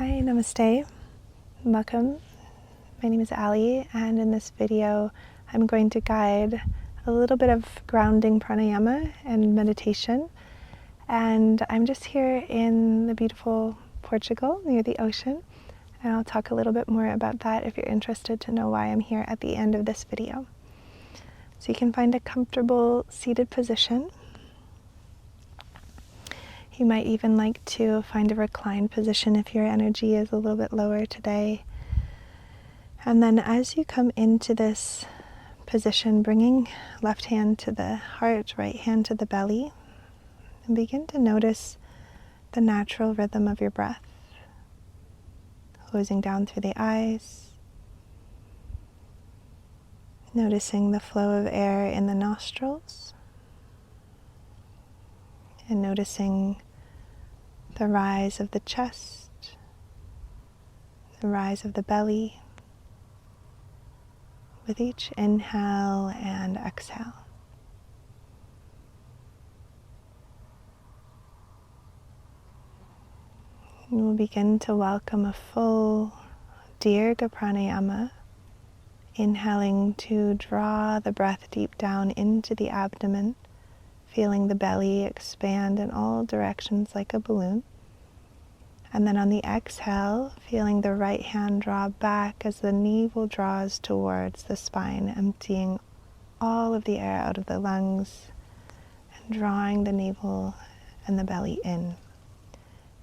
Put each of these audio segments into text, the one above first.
Hi, namaste. Welcome. My name is Ally, and in this video I'm going to guide a little bit of grounding pranayama and meditation. And I'm just here in the beautiful Portugal near the ocean, and I'll talk a little bit more about that if you're interested to know why I'm here at the end of this video. So you can find a comfortable seated position. You might even like to find a reclined position if your energy is a little bit lower today. And then as you come into this position, bringing left hand to the heart, right hand to the belly, and begin to notice the natural rhythm of your breath. Closing down through the eyes, noticing the flow of air in the nostrils, and noticing the rise of the chest, the rise of the belly, with each inhale and exhale. And we'll begin to welcome a full Dirgha pranayama, inhaling to draw the breath deep down into the abdomen, feeling the belly expand in all directions like a balloon. And then on the exhale, feeling the right hand draw back as the navel draws towards the spine, emptying all of the air out of the lungs and drawing the navel and the belly in.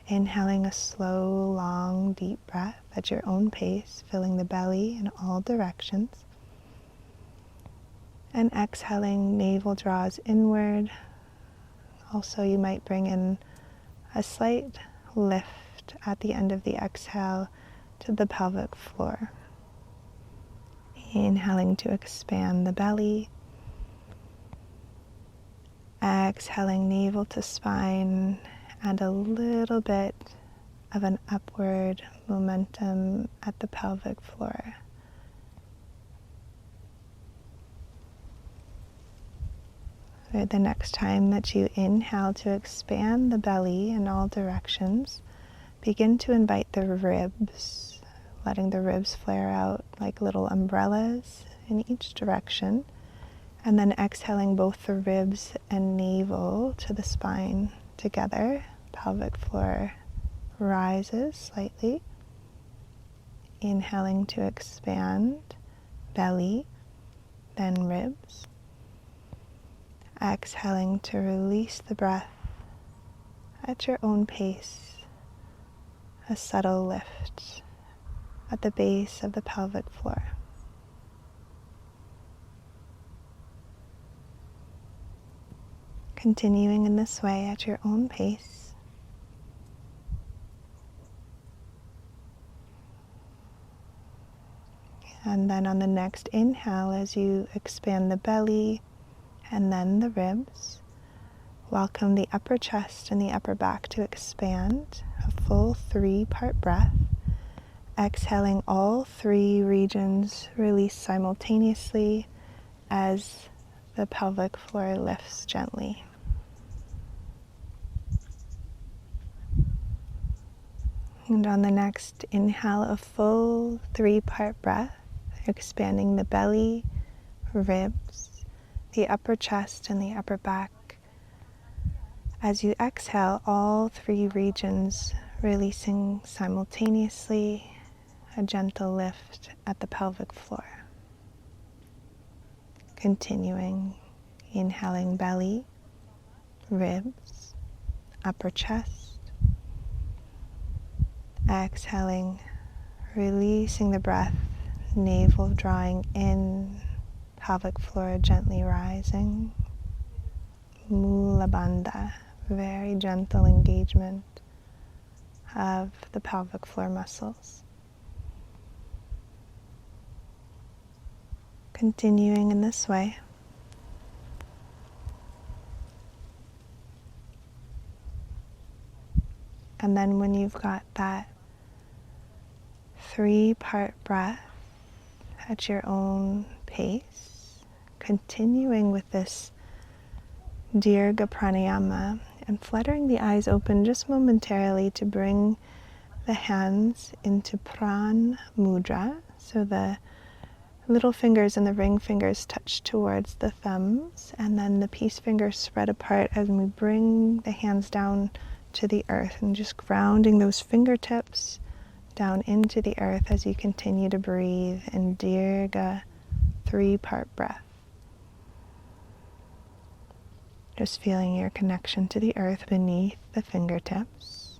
Inhaling a slow, long, deep breath at your own pace, filling the belly in all directions. And exhaling, navel draws inward. Also, you might bring in a slight lift at the end of the exhale to the pelvic floor. Inhaling to expand the belly. Exhaling, navel to spine, and a little bit of an upward momentum at the pelvic floor. Or the next time that you inhale to expand the belly in all directions, begin to invite the ribs, letting the ribs flare out like little umbrellas in each direction, and then exhaling both the ribs and navel to the spine together. Pelvic floor rises slightly. Inhaling to expand belly, then ribs. Exhaling to release the breath at your own pace. A subtle lift at the base of the pelvic floor. Continuing in this way at your own pace. And then on the next inhale, as you expand the belly and then the ribs, welcome the upper chest and the upper back to expand, a full 3-part breath. Exhaling, all 3 regions release simultaneously as the pelvic floor lifts gently. And on the next inhale, a full 3-part breath, expanding the belly, ribs, the upper chest, and the upper back. As you exhale, all 3 regions releasing simultaneously, a gentle lift at the pelvic floor. Continuing, inhaling belly, ribs, upper chest. Exhaling, releasing the breath, navel drawing in, pelvic floor gently rising. Mula Bhanda, very gentle engagement of the pelvic floor muscles. Continuing in this way. And then when you've got that 3-part breath at your own pace, continuing with this Dirgha pranayama and fluttering the eyes open just momentarily to bring the hands into Pran Mudra, so the little fingers and the ring fingers touch towards the thumbs, and then the peace fingers spread apart as we bring the hands down to the earth, and just grounding those fingertips down into the earth as you continue to breathe in Dirgha 3-part breath. Just feeling your connection to the earth beneath the fingertips.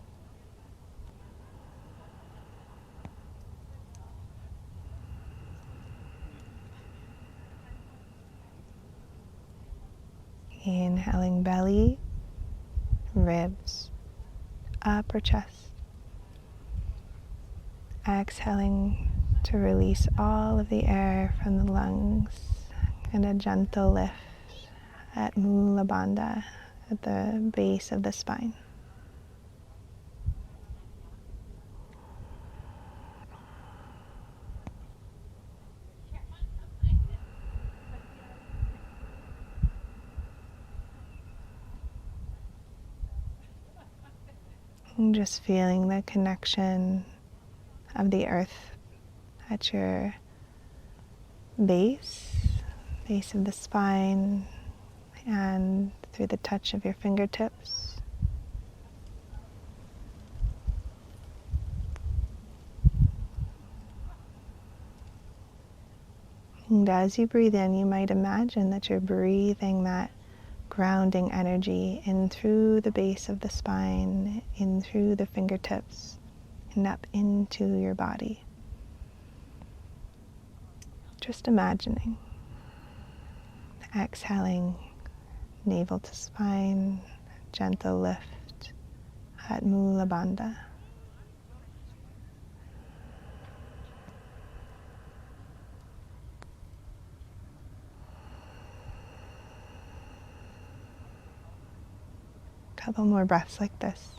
Inhaling belly, ribs, upper chest. Exhaling to release all of the air from the lungs, and a gentle lift at Mula Bhanda at the base of the spine. And just feeling the connection of the earth at your base of the spine, and through the touch of your fingertips. And as you breathe in, you might imagine that you're breathing that grounding energy in through the base of the spine, in through the fingertips, and up into your body. Just imagining. Exhaling, navel to spine, gentle lift at Mula Bhanda. Couple more breaths like this.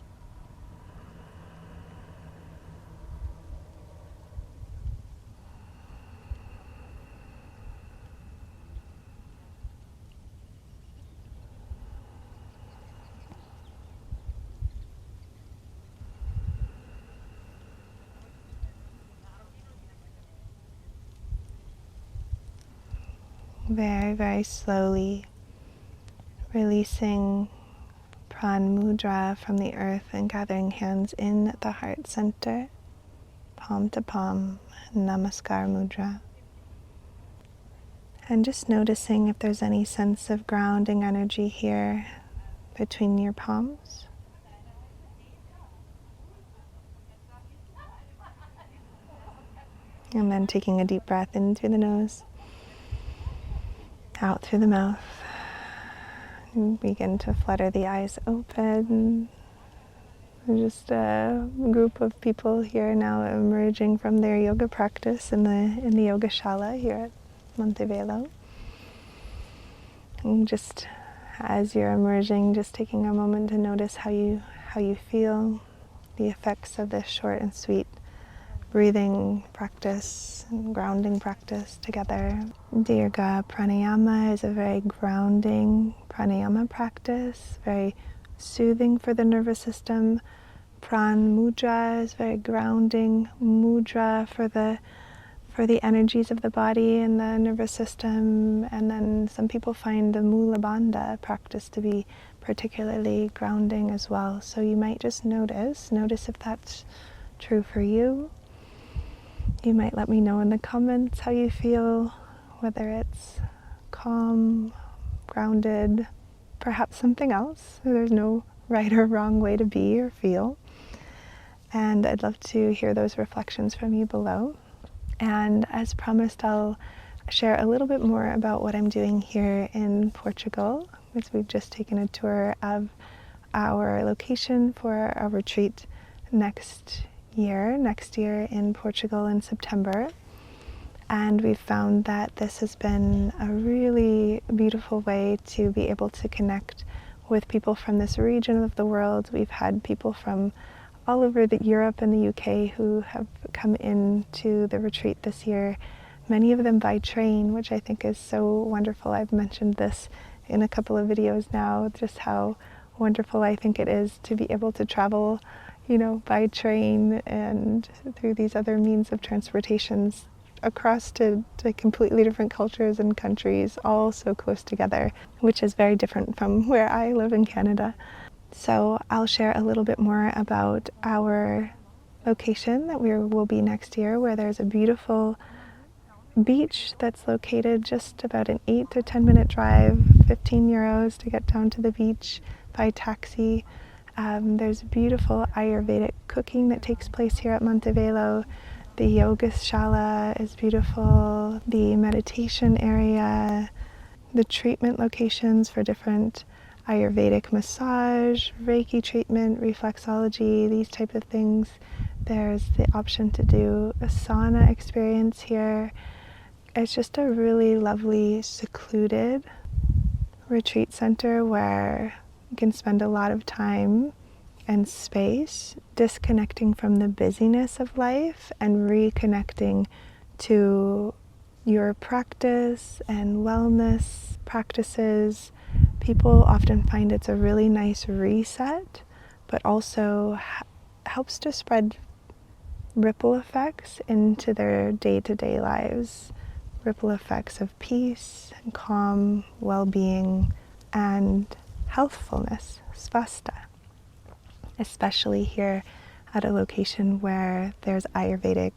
Very, very slowly releasing Pran Mudra from the earth and gathering hands in the heart center, palm to palm, Namaskar Mudra. And just noticing if there's any sense of grounding energy here between your palms. And then taking a deep breath in through the nose, out through the mouth. And begin to flutter the eyes open. There's just a group of people here now emerging from their yoga practice in the yoga shala here at Montevelo. And just as you're emerging, just taking a moment to notice how you feel, the effects of this short and sweet breathing practice and grounding practice together. Dirgha pranayama is a very grounding pranayama practice, very soothing for the nervous system. Pran mudra is very grounding mudra for the energies of the body and the nervous system. And then some people find the Mula Bhanda practice to be particularly grounding as well. So you might just notice if that's true for you. You might let me know in the comments how you feel, whether it's calm, grounded, perhaps something else. There's no right or wrong way to be or feel. And I'd love to hear those reflections from you below. And as promised, I'll share a little bit more about what I'm doing here in Portugal, because we've just taken a tour of our location for our retreat next year in Portugal in September. And we've found that this has been a really beautiful way to be able to connect with people from this region of the world. We've had people from all over Europe and the UK who have come into the retreat this year, many of them by train, which I think is so wonderful. I've mentioned this in a couple of videos now, just how wonderful I think it is to be able to travel by train and through these other means of transportations across to completely different cultures and countries, all so close together, which is very different from where I live in Canada. So I'll share a little bit more about our location that we will be next year, where there's a beautiful beach that's located just about an 8 to 10 minute drive, 15 euros to get down to the beach by taxi. There's beautiful Ayurvedic cooking that takes place here at Montevelo. The yoga shala is beautiful, the meditation area, the treatment locations for different Ayurvedic massage, Reiki treatment, reflexology, these type of things. There's the option to do a sauna experience here. It's just a really lovely, secluded retreat center where you can spend a lot of time and space disconnecting from the busyness of life and reconnecting to your practice and wellness practices. People often find it's a really nice reset, but also helps to spread ripple effects into their day-to-day lives. Ripple effects of peace and calm, well-being, and healthfulness, svasta. Especially here at a location where there's Ayurvedic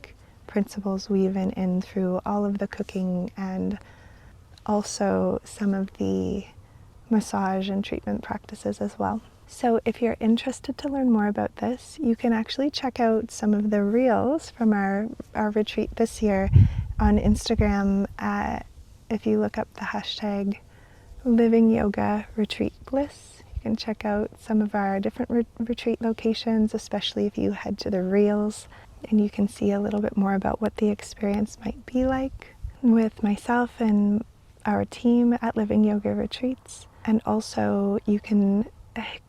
principles woven in through all of the cooking and also some of the massage and treatment practices as well. So if you're interested to learn more about this, you can actually check out some of the reels from our retreat this year on Instagram if you look up the hashtag Living Yoga Retreat Bliss. You can check out some of our different retreat locations, especially if you head to the reels, and you can see a little bit more about what the experience might be like with myself and our team at Living Yoga Retreats. And also you can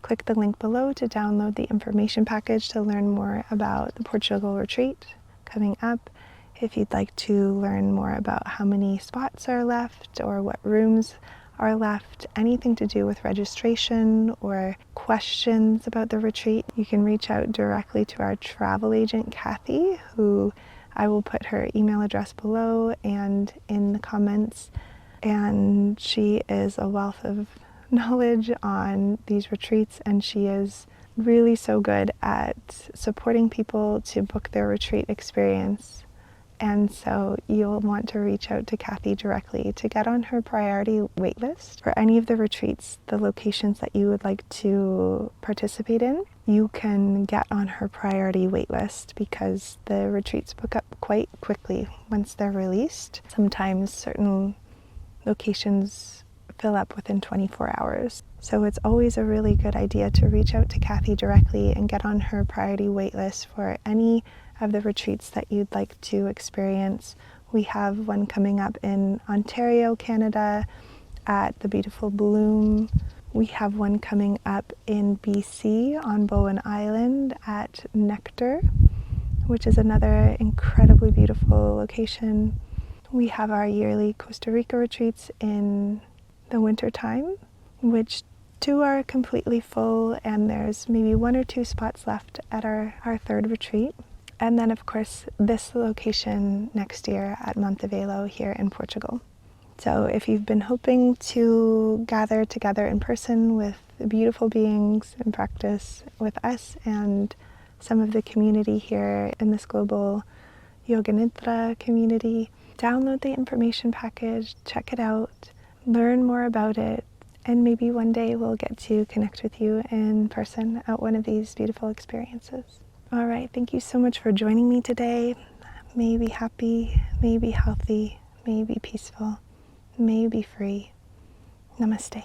click the link below to download the information package to learn more about the Portugal retreat coming up. If you'd like to learn more about how many spots are left or what rooms are left, anything to do with registration or questions about the retreat, you can reach out directly to our travel agent, Kathy, who I will put her email address below and in the comments. And she is a wealth of knowledge on these retreats, and she is really so good at supporting people to book their retreat experience. And so you'll want to reach out to Kathy directly to get on her priority waitlist for any of the retreats, the locations that you would like to participate in. You can get on her priority waitlist because the retreats book up quite quickly once they're released. Sometimes certain locations fill up within 24 hours. So it's always a really good idea to reach out to Kathy directly and get on her priority waitlist for any of the retreats that you'd like to experience. We have one coming up in Ontario, Canada at the beautiful Bloom. We have one coming up in BC on Bowen Island at Nectar, which is another incredibly beautiful location. We have our yearly Costa Rica retreats in the winter time, which 2 are completely full, and there's maybe 1 or 2 spots left at our 3rd retreat. And then, of course, this location next year at Montevelo here in Portugal. So if you've been hoping to gather together in person with beautiful beings and practice with us and some of the community here in this global Yoga Nidra community, download the information package, check it out, learn more about it, and maybe one day we'll get to connect with you in person at one of these beautiful experiences. All right, thank you so much for joining me today. May you be happy, may you be healthy, may you be peaceful, may you be free. Namaste.